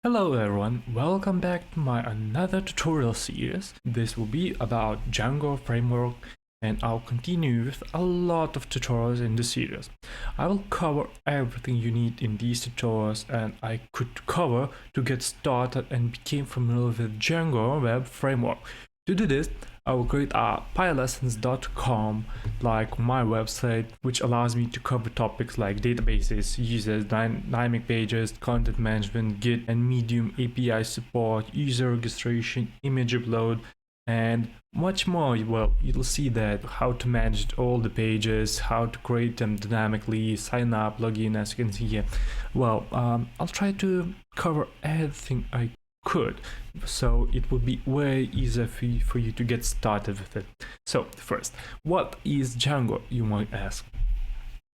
Hello everyone, welcome back to my another tutorial series. This will be about Django framework and I'll continue with a lot of tutorials in this series. I will cover everything you need in these tutorials and I could cover to get started and become familiar with Django web framework. To do this, I will create a pylessons.com like my website, which allows me to cover topics like databases, users, dynamic pages, content management, Git and Medium API support, user registration, image upload, and much more. Well, you'll see that how to manage all the pages, how to create them dynamically, sign up, login, as you can see here. Well, I'll try to cover everything I could, so it would be way easier for you to get started with it. So first, what is Django, you might ask?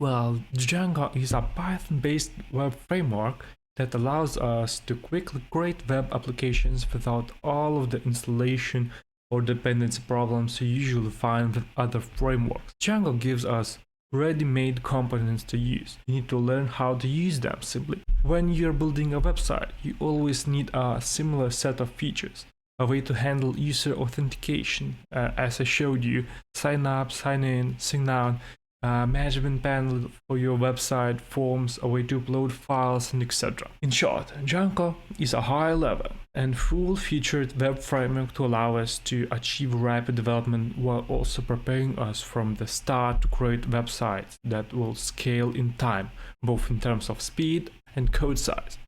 Well, Django is a Python-based web framework that allows us to quickly create web applications without all of the installation or dependency problems you usually find with other frameworks. Django gives us ready-made components to use. You need to learn how to use them simply. When you're building a website, you always need a similar set of features. A way to handle user authentication, as I showed you, sign up, sign in, sign out, management panel for your website, forms, a way to upload files, and etc. In short, Django is a high-level and full-featured web framework to allow us to achieve rapid development while also preparing us from the start to create websites that will scale in time, both in terms of speed and code size.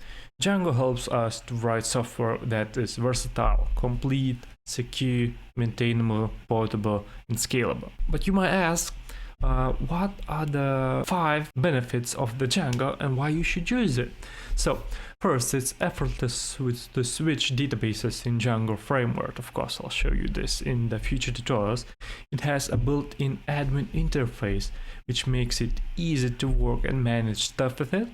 Django helps us to write software that is versatile, complete, secure, maintainable, portable, and scalable. But you might ask, what are the 5 benefits of the Django and why you should use it? So first, it's effortless to switch databases in Django framework. Of course, I'll show you this in the future tutorials. It has a built-in admin interface, which makes it easy to work and manage stuff with it.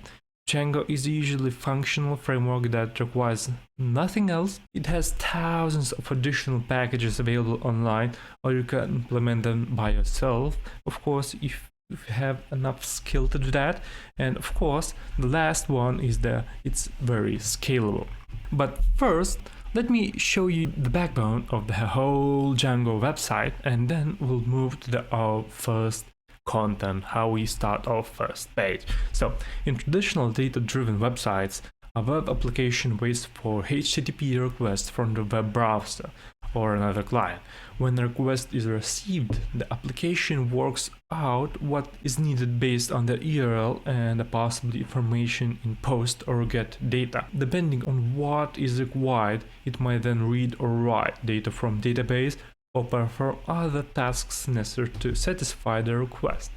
Django is a usually functional framework that requires nothing else. It has thousands of additional packages available online, or you can implement them by yourself, of course, if you have enough skill to do that. And of course, the last one is that it's very scalable. But first, let me show you the backbone of the whole Django website, and then we'll move to our first content, how we start our first page. So in traditional data-driven websites, a web application waits for HTTP request from the web browser or another client. When the request is received, the application works out what is needed based on the URL and the possible information in post or get data. Depending on what is required, it might then read or write data from database or perform other tasks necessary to satisfy the request.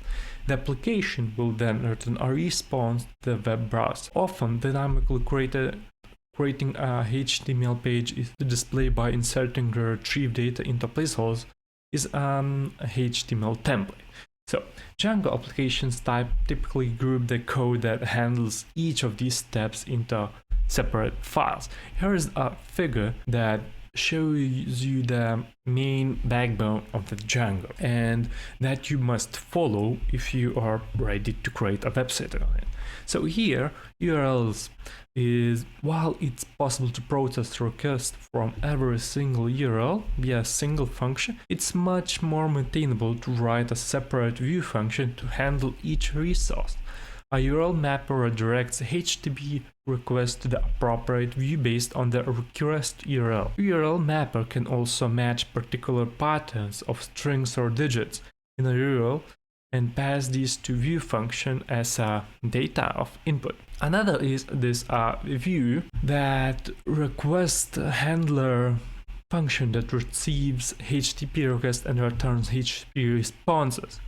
The application will then return a response to the web browser. Often dynamically creating a HTML page is to display by inserting the retrieved data into placeholders is a HTML template. So Django applications typically group the code that handles each of these steps into separate files. Here is a figure that shows you the main backbone of the Django and that you must follow if you are ready to create a website on it. So here, URLs is, while it's possible to process requests from every single URL via a single function, it's much more maintainable to write a separate view function to handle each resource. A URL mapper redirects HTTP request to the appropriate view based on the request URL. URL mapper can also match particular patterns of strings or digits in a URL and pass these to view function as a data of input. Another is this view that request handler function that receives HTTP request and returns HTTP responses.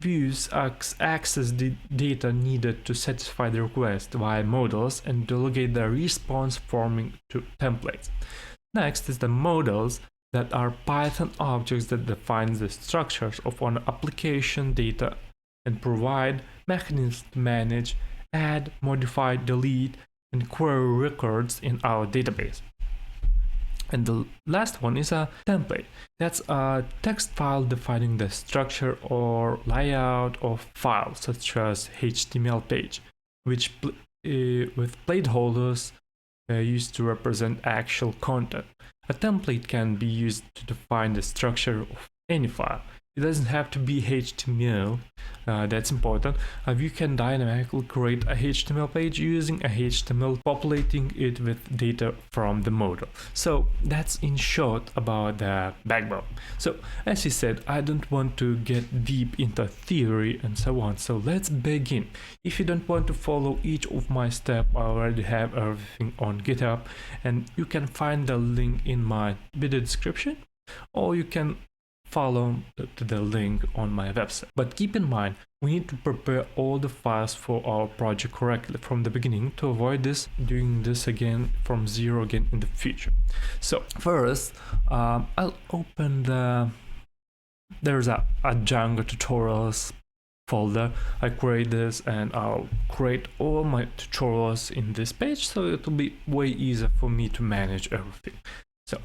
Views access the data needed to satisfy the request via models and delegate the response forming to templates. Next is the models that are Python objects that define the structures of an application data and provide mechanisms to manage, add, modify, delete, and query records in our database. And the last one is a template. That's a text file defining the structure or layout of files, such as HTML page, which with placeholders used to represent actual content. A template can be used to define the structure of any file. It doesn't have to be HTML, that's important. You can dynamically create a HTML page using a HTML, populating it with data from the model. So that's in short about the backbone. So as you said, I don't want to get deep into theory and so on, so let's begin. If you don't want to follow each of my steps, I already have everything on GitHub, and you can find the link in my video description, or you can follow to the link on my website. But keep in mind, we need to prepare all the files for our project correctly from the beginning to avoid doing this again from zero again in the future. So first, I'll open there's a Django tutorials folder. I create this and I'll create all my tutorials in this page, so it will be way easier for me to manage everything. So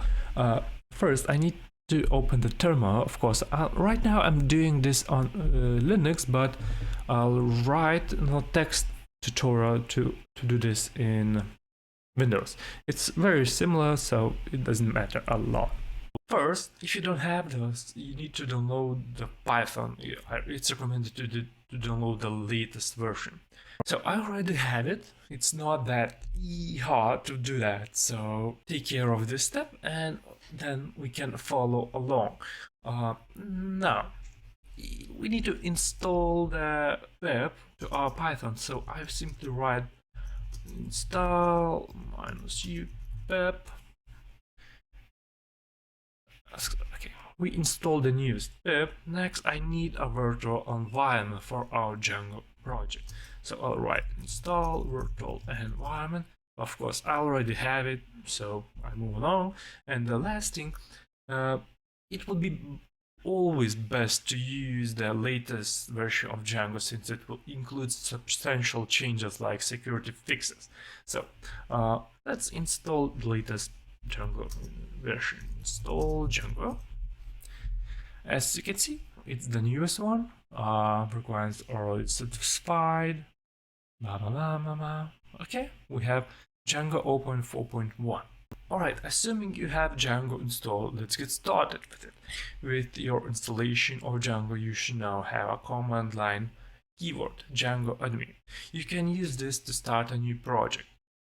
first I need to open the terminal. Of course, right now I'm doing this on Linux, but I'll write a text tutorial to do this in Windows. It's very similar, so it doesn't matter a lot. First, if you don't have those, you need to download the Python. It's recommended to download the latest version. So I already have it. It's not that hard to do that, so take care of this step and then we can follow along. Now, we need to install the pip to our Python, so I simply write install -u pip. Okay, we install the newest pip. Next, I need a virtual environment for our Django project. So I'll write install virtual environment. Of course, I already have it, so I move along. And the last thing, it would be always best to use the latest version of Django, since it will include substantial changes like security fixes. So let's install the latest Django version. Install Django. As you can see, it's the newest one. Requires already satisfied. Blah, blah, blah, blah, blah. Okay, we have Django 0.4.1. Alright, assuming you have Django installed, let's get started with it. With your installation of Django, you should now have a command line keyword, Django admin. You can use this to start a new project.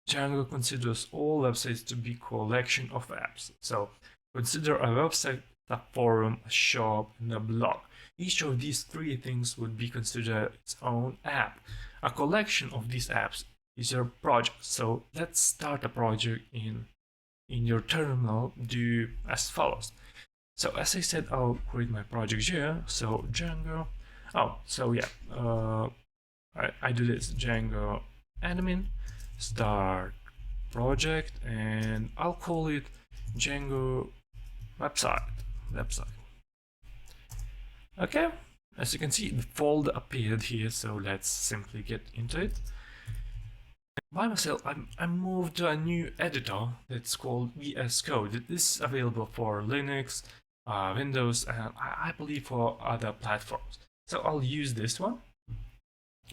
Django considers all websites to be a collection of apps. So consider a website, a forum, a shop, and a blog. Each of these three things would be considered its own app. A collection of these apps is your project. So let's start a project in your terminal. Do as follows. So as I said, I'll create my project here. So Django. Oh, so yeah, I do this Django admin start project, and I'll call it Django website. Okay, as you can see, the folder appeared here, so let's simply get into it. By myself, I moved to a new editor that's called VS Code. This is available for Linux, Windows, and I believe for other platforms. So I'll use this one,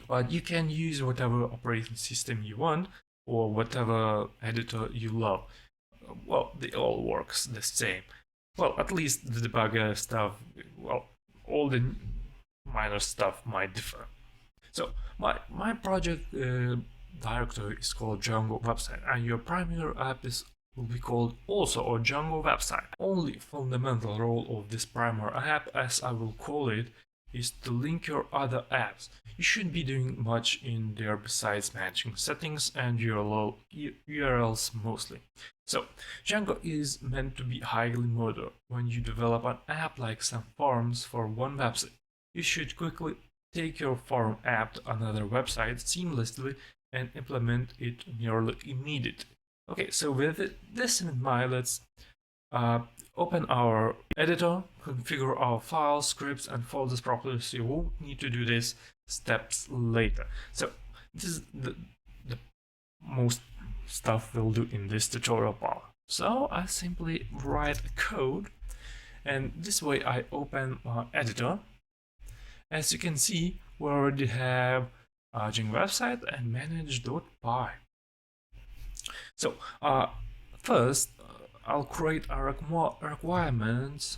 but you can use whatever operating system you want or whatever editor you love. Well, they all works the same. Well, at least the debugger stuff, well, all the minor stuff might differ. So my project directory is called Django website, and your primary app will be called also a Django website. Only fundamental role of this primary app, as I will call it, is to link your other apps. You shouldn't be doing much in there besides matching settings and URLs mostly. So Django is meant to be highly modular. When you develop an app like some forums for one website, you should quickly take your forum app to another website seamlessly and implement it nearly immediately. Okay, so with this in mind, let's open our editor, configure our files, scripts, and folders properly, so you won't need to do these steps later. So this is the most stuff we'll do in this tutorial part. So I simply write a code, and this way I open my editor. As you can see, we already have Django website and manage.py. So first, I'll create a requirements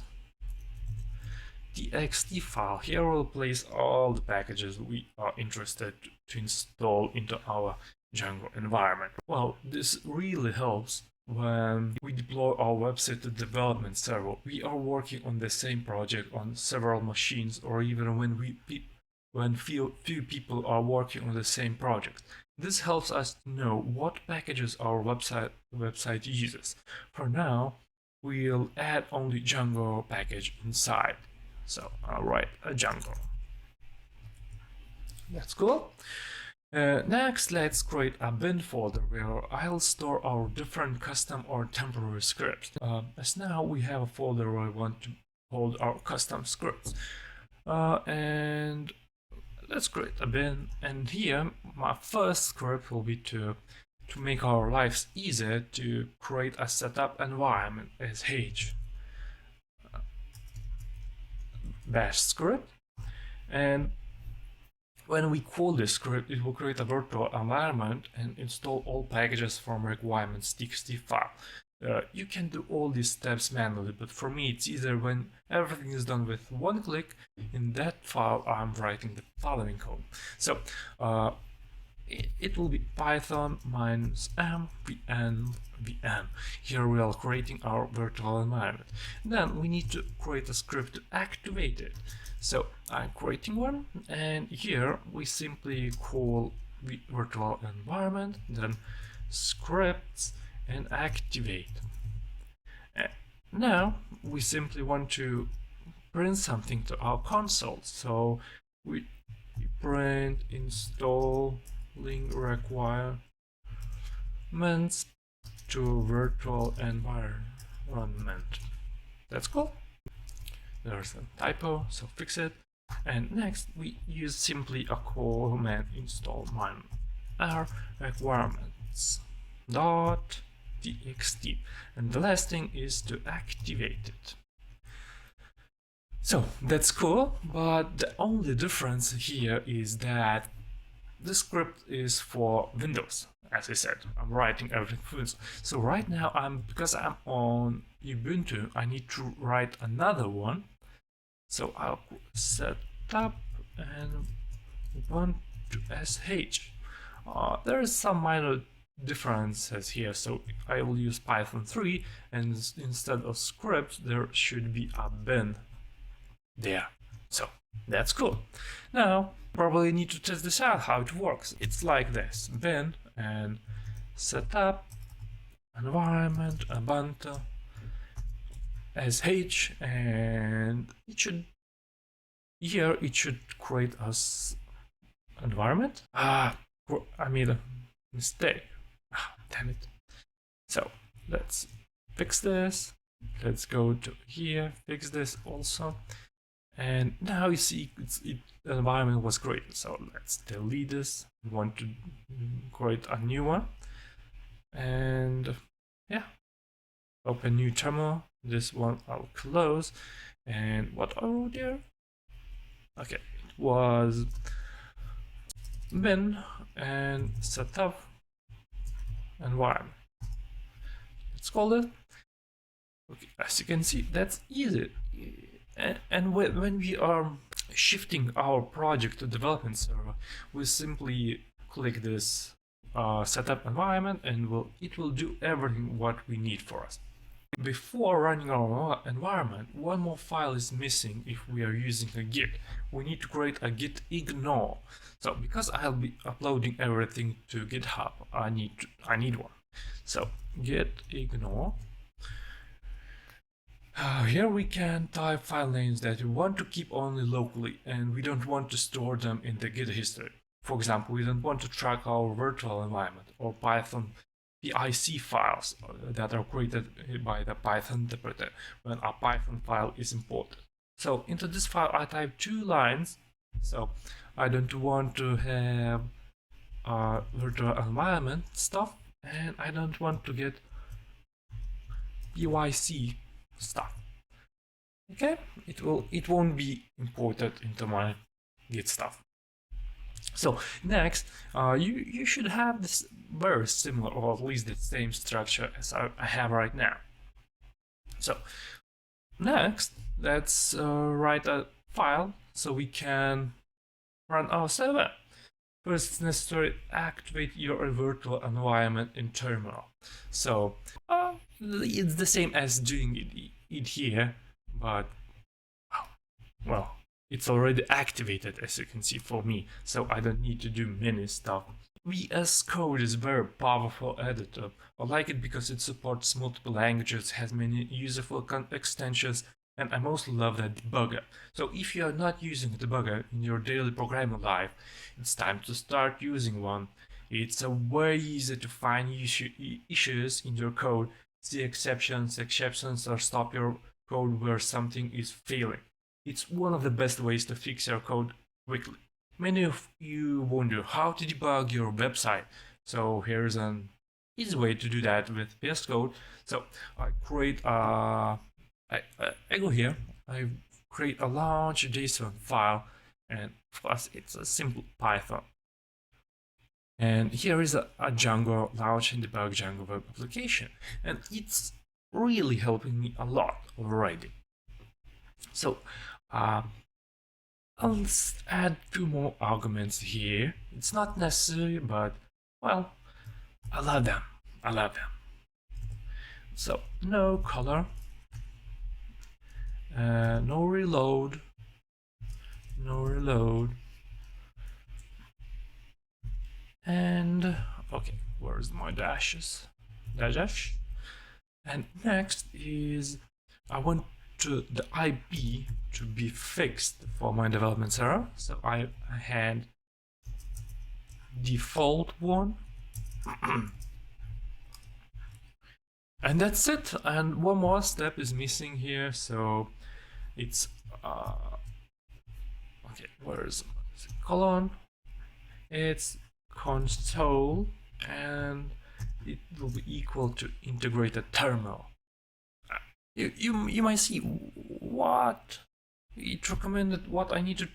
txt file. Here we'll place all the packages we are interested to install into our Django environment. Well, this really helps when we deploy our website to development server. We are working on the same project on several machines, or even when few people are working on the same project. This helps us to know what packages our website uses. For now, we'll add only Django package inside. So I'll write a Django. That's cool. Next, let's create a bin folder where I'll store our different custom or temporary scripts. As now we have a folder where I want to hold our custom scripts. And let's create a bin. And here, my first script will be to make our lives easier, to create a setup environment as h bash script. And when we call this script, it will create a virtual environment and install all packages from requirements.txt file. You can do all these steps manually, but for me it's easier when everything is done with one click. In that file I'm writing the following code. So it will be python -m vn. Here we are creating our virtual environment. Then we need to create a script to activate it. So I'm creating one, and here we simply call the virtual environment, then scripts, and activate. Now we simply want to print something to our console, so we print installing requirements to virtual environment. That's cool. There's a typo, so fix it. And next we use simply a command install -r requirements .txt, and the last thing is to activate it. So that's cool, but the only difference here is that the script is for Windows. As I said, I'm writing everything for Windows. So right now, because I'm on Ubuntu, I need to write another one. So I'll set up and Ubuntu sh. There is some minor differences here, so I will use Python 3, and instead of script there should be a bin there. So that's cool. Now probably need to test this out, how it works. It's like this: bin and setup environment Ubuntu sh, and it should create us environment. I made a mistake. Damn it. So let's fix this. Let's go to here, fix this also. And now you see the environment was created. So let's delete this. We want to create a new one. And yeah, open new terminal. This one I'll close. And what are there? Okay, it was bin and setup environment. Let's call it. Okay, as you can see, that's easy. And when we are shifting our project to development server, we simply click this setup environment, and it will do everything what we need for us. Before running our environment, one more file is missing. If we are using a Git, we need to create a git ignore. So because I'll be uploading everything to GitHub, I need one. So git ignore. Here we can type file names that we want to keep only locally, and we don't want to store them in the Git history. For example, we don't want to track our virtual environment or Python PIC files that are created by the Python interpreter when a Python file is imported. So into this file I type 2 lines. So I don't want to have virtual environment stuff, and I don't want to get PYC stuff. Okay, it won't be imported into my Git stuff. So next, you should have this very similar, or at least the same structure as I have right now. So next, let's write a file so we can run our server. First, it's necessary to activate your virtual environment in terminal. So it's the same as doing it here, but well, it's already activated, as you can see for me, so I don't need to do many stuff. VS Code is a very powerful editor. I like it because it supports multiple languages, has many useful extensions, and I mostly love the debugger. So if you are not using a debugger in your daily programming life, it's time to start using one. It's very easy to find issues in your code, see exceptions, or stop your code where something is failing. It's one of the best ways to fix your code quickly. Many of you wonder how to debug your website, so here's an easy way to do that with VS Code. So I create I go here, I create a large JSON file, and first it's a simple Python. And here is a Django launch and debug Django web application, and it's really helping me a lot already. So I'll add 2 more arguments here. It's not necessary, but well, I love them. So no color, no reload, and okay, where's my dashes? Dash. And next is I want the IP to be fixed for my development server, so I had default one. And that's it. And one more step is missing here, so it's okay, where's colon? It's console, and it will be equal to integrated terminal. You might see what it recommended, what I need to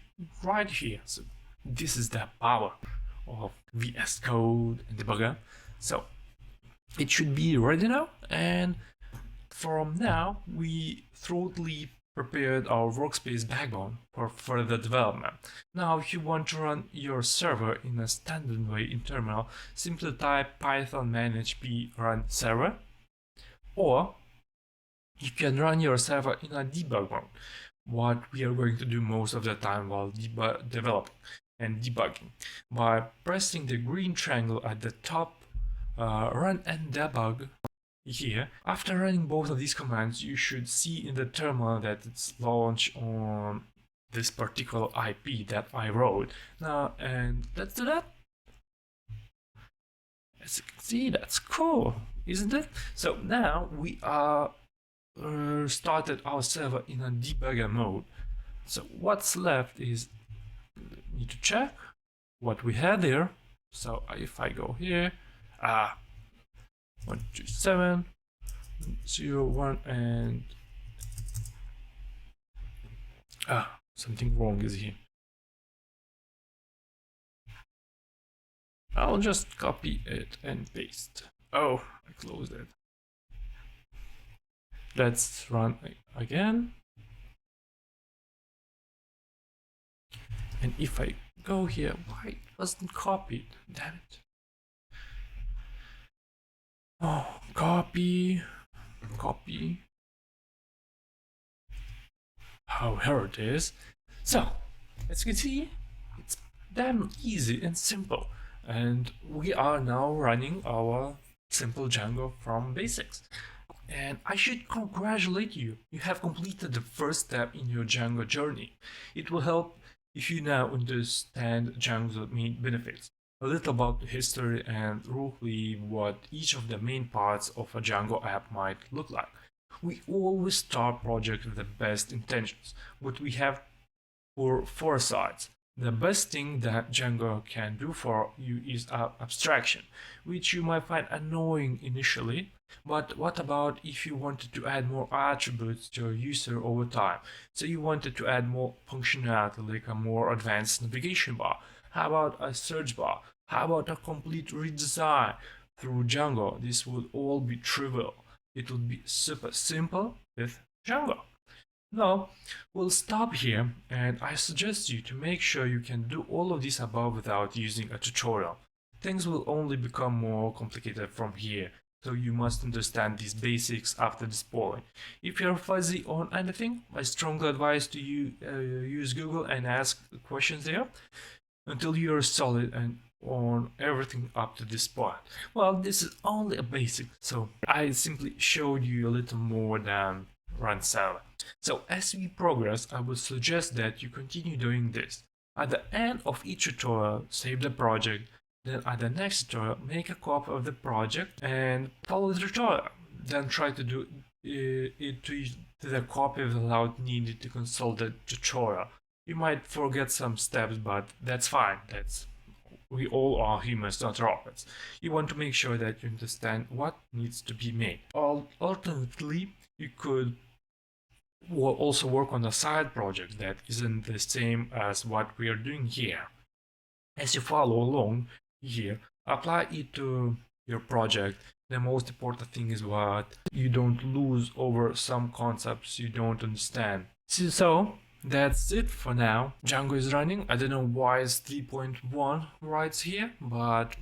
write here. So this is the power of VS Code and debugger. So it should be ready now, and from now we thoroughly prepared our workspace backbone for further development. Now if you want to run your server in a standard way in terminal, simply type python manage p run server, or you can run your server in a debug mode, what we are going to do most of the time while developing and debugging. By pressing the green triangle at the top, run and debug here. After running both of these commands, you should see in the terminal that it's launched on this particular IP that I wrote. Now, and let's do that. As you can see, that's cool, isn't it? So now we are started our server in a debugger mode. So what's left is need to check what we had there. So if I go here, 127.0.1 and something wrong is here. I'll just copy it and paste. Oh, I closed it. Let's run again. And if I go here, why it wasn't copied? Damn it. Oh, copy. Oh, here it is. So, as you can see, it's damn easy and simple. And we are now running our simple Django from basics. And I should congratulate you. You have completed the first step in your Django journey. It will help if you now understand Django's main benefits, a little about the history, and roughly what each of the main parts of a Django app might look like. We always start projects with the best intentions, but we have four sides. The best thing that Django can do for you is abstraction, which you might find annoying initially, but what about if you wanted to add more attributes to your user over time? So you wanted to add more functionality, like a more advanced navigation bar, How about a search bar? How about a complete redesign through Django? This would all be trivial. It would be super simple with Django. Now, we'll stop here, and I suggest you to make sure you can do all of this above without using a tutorial. Things will only become more complicated from here, so you must understand these basics after this point. If you're fuzzy on anything, I strongly advise to you use Google and ask questions there until you're solid and on everything up to this point. Well, this is only a basic, so I simply showed you a little more than run 7. So as we progress, I would suggest that you continue doing this. At the end of each tutorial, save the project, then at the next tutorial, make a copy of the project and follow the tutorial. Then try to do it to the copy without needing to consult the tutorial. You might forget some steps, but that's fine. We all are humans, not robots. You want to make sure that you understand what needs to be made. Alternatively, you could also work on a side project that isn't the same as what we are doing here. As you follow along here, apply it to your project. The most important thing is what you don't lose over some concepts you don't understand. So that's it for now. Django is running. I don't know why it's 3.1 writes here, but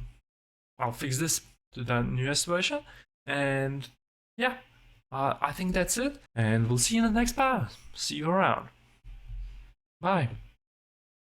I'll fix this to the newest version. And yeah, I think that's it. And we'll see you in the next part. See you around. Bye.